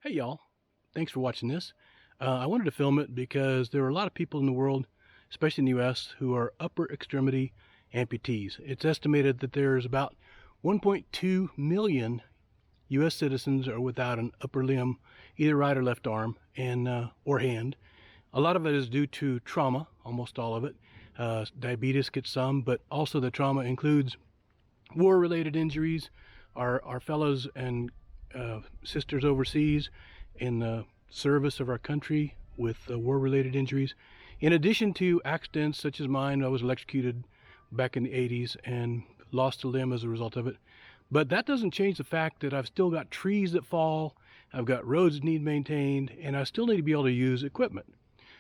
Hey y'all, thanks for watching this. I wanted to film it because there are a lot of people in the world, especially in the US, who are upper extremity amputees. It's estimated that there's about 1.2 million US citizens are without an upper limb, either right or left arm or hand. A lot of it is due to trauma, almost all of it. Diabetes gets some, but also the trauma includes war-related injuries. Our fellows and sisters overseas in the service of our country with war-related injuries. In addition to accidents such as mine, I was electrocuted back in the 80s and lost a limb as a result of it. But that doesn't change the fact that I've still got trees that fall, I've got roads that need maintained, and I still need to be able to use equipment.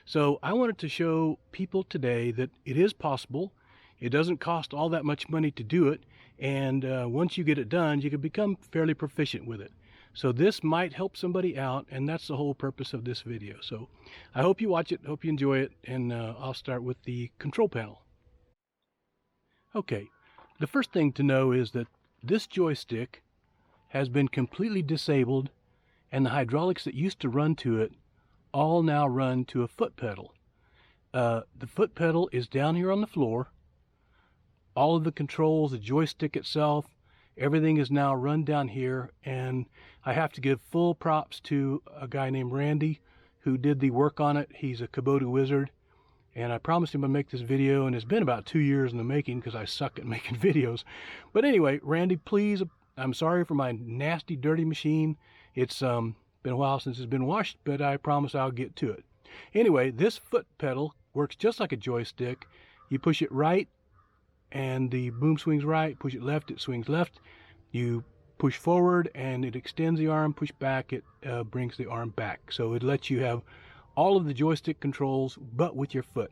So I wanted to show people today that it is possible. It doesn't cost all that much money to do it, and once you get it done, you can become fairly proficient with it. So this might help somebody out, and that's the whole purpose of this video. So I hope you watch it, hope you enjoy it, and I'll start with the control panel. Okay, the first thing to know is that this joystick has been completely disabled, and the hydraulics that used to run to it all now run to a foot pedal. The foot pedal is down here on the floor. All of the controls, the joystick itself, everything is now run down here, and I have to give full props to a guy named Randy who did the work on it. He's a Kubota wizard, and I promised him I'd make this video, and it's been about 2 years in the making because I suck at making videos. But anyway, Randy, please, I'm sorry for my nasty, dirty machine. It's been a while since it's been washed, but I promise I'll get to it. Anyway, this foot pedal works just like a joystick. You push it right, and the boom swings right. Push it left, it swings left. You push forward and it extends the arm. Push back, it brings the arm back. So it lets you have all of the joystick controls, but with your foot.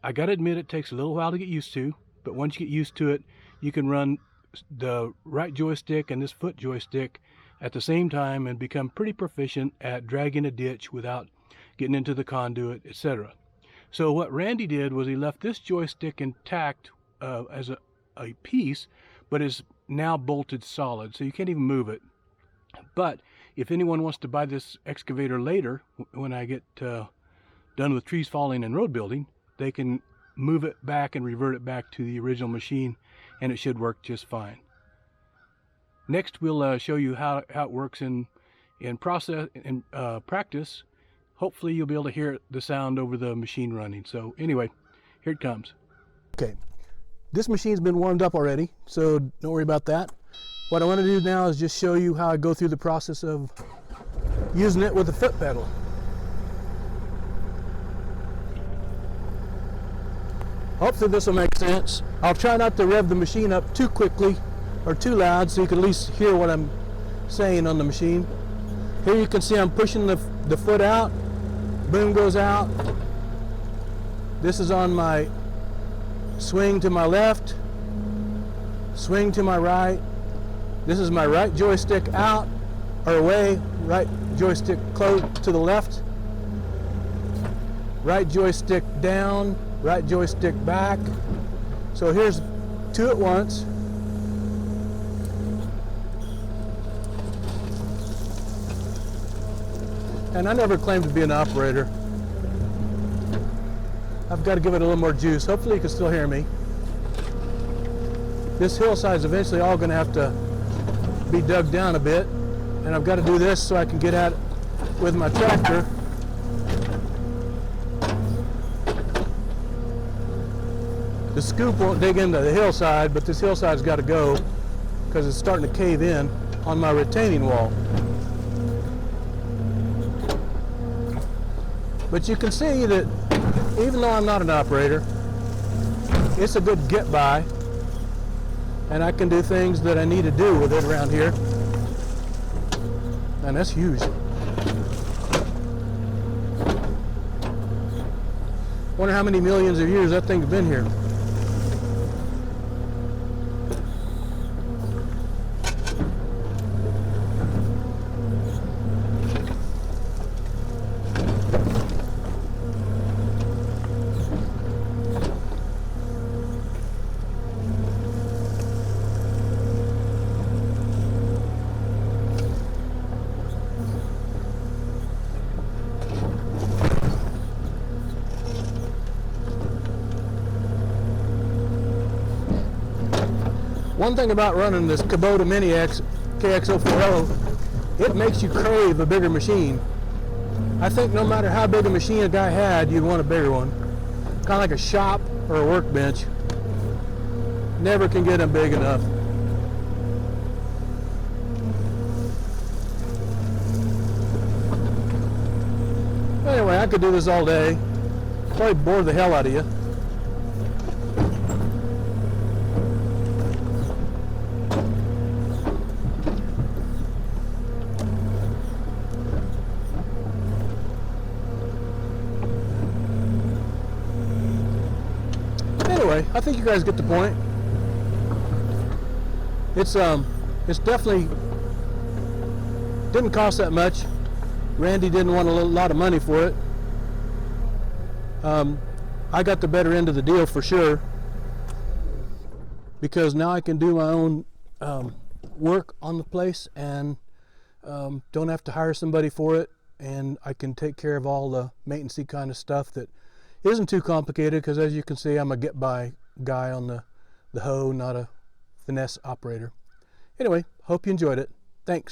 I gotta admit, it takes a little while to get used to, but once you get used to it, you can run the right joystick and this foot joystick at the same time and become pretty proficient at dragging a ditch without getting into the conduit, etc. So what Randy did was he left this joystick intact as a piece, but is now bolted solid, so you can't even move it. But if anyone wants to buy this excavator later, when I get done with trees falling and road building, they can move it back and revert it back to the original machine, and it should work just fine. Next, we'll show you how it works in practice. Hopefully you'll be able to hear the sound over the machine running. So anyway, here it comes. Okay. This machine's been warmed up already, so don't worry about that. What I want to do now is just show you how I go through the process of using it with the foot pedal. Hopefully this will make sense. I'll try not to rev the machine up too quickly or too loud so you can at least hear what I'm saying on the machine. Here you can see I'm pushing the foot out. Boom goes out. This is on my swing to my left, swing to my right. This is my right joystick out or away, right joystick close to the left, right joystick down, right joystick back. So here's two at once. And I never claimed to be an operator. I've got to give it a little more juice. Hopefully you can still hear me. This hillside is eventually all going to have to be dug down a bit, and I've got to do this so I can get at it with my tractor. The scoop won't dig into the hillside, but this hillside's got to go because it's starting to cave in on my retaining wall. But you can see that even though I'm not an operator, it's a good get by, and I can do things that I need to do with it around here. And that's huge. Wonder how many millions of years that thing's been here. one thing about running this Kubota KX040, it makes you crave a bigger machine. I think no matter how big a machine a guy had, you'd want a bigger one. Kind of like a shop or a workbench. Never can get them big enough. Anyway, I could do this all day. Probably bore the hell out of you. Anyway, I think you guys get the point. It's definitely didn't cost that much. Randy didn't want a lot of money for it. I got the better end of the deal for sure, because now I can do my own work on the place and don't have to hire somebody for it, and I can take care of all the maintenance kind of stuff that isn't too complicated, because as you can see, I'm a get-by guy on the hoe, not a finesse operator. Anyway, hope you enjoyed it. Thanks.